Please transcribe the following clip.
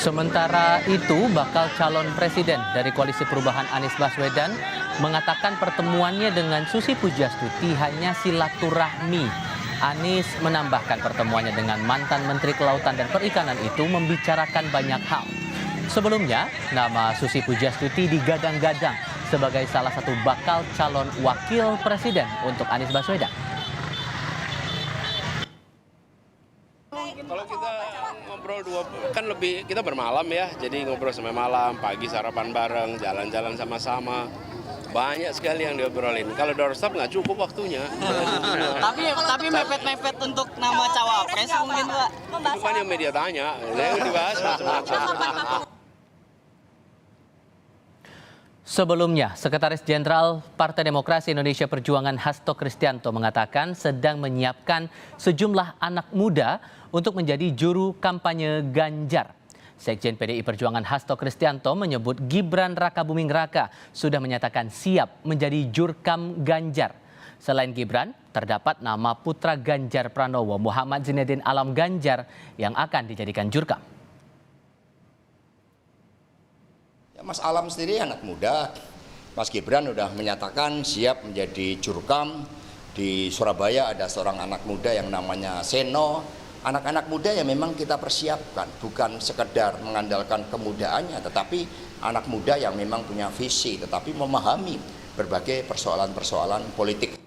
Sementara itu, bakal calon presiden dari Koalisi Perubahan Anies Baswedan mengatakan pertemuannya dengan Susi Pujastuti hanya silaturahmi. Anies menambahkan pertemuannya dengan mantan Menteri Kelautan dan Perikanan itu membicarakan banyak hal. Sebelumnya, nama Susi Pujastuti digadang-gadang sebagai salah satu bakal calon wakil presiden untuk Anies Baswedan. Kalau kita ngobrol kan lebih kita bermalam ya, jadi ngobrol sampai malam, pagi sarapan bareng, jalan-jalan sama-sama. Banyak sekali yang diobrolin. Kalau doorstop nggak cukup waktunya. Tapi mepet-mepet untuk nama cawapres mungkin Pak. Itu kan yang media tanya, yang dibahas macam-macam. Sebelumnya, Sekretaris Jenderal Partai Demokrasi Indonesia Perjuangan Hasto Kristianto mengatakan sedang menyiapkan sejumlah anak muda untuk menjadi juru kampanye Ganjar. Sekjen PDI Perjuangan Hasto Kristianto menyebut Gibran Rakabuming Raka sudah menyatakan siap menjadi jurkam Ganjar. Selain Gibran, terdapat nama putra Ganjar Pranowo Muhammad Zinedine Alam Ganjar yang akan dijadikan jurkam. Mas Alam sendiri anak muda, Mas Gibran sudah menyatakan siap menjadi jurkam. Di Surabaya ada seorang anak muda yang namanya Seno. Anak-anak muda yang memang kita persiapkan, bukan sekedar mengandalkan kemudaannya, tetapi anak muda yang memang punya visi, tetapi memahami berbagai persoalan-persoalan politik.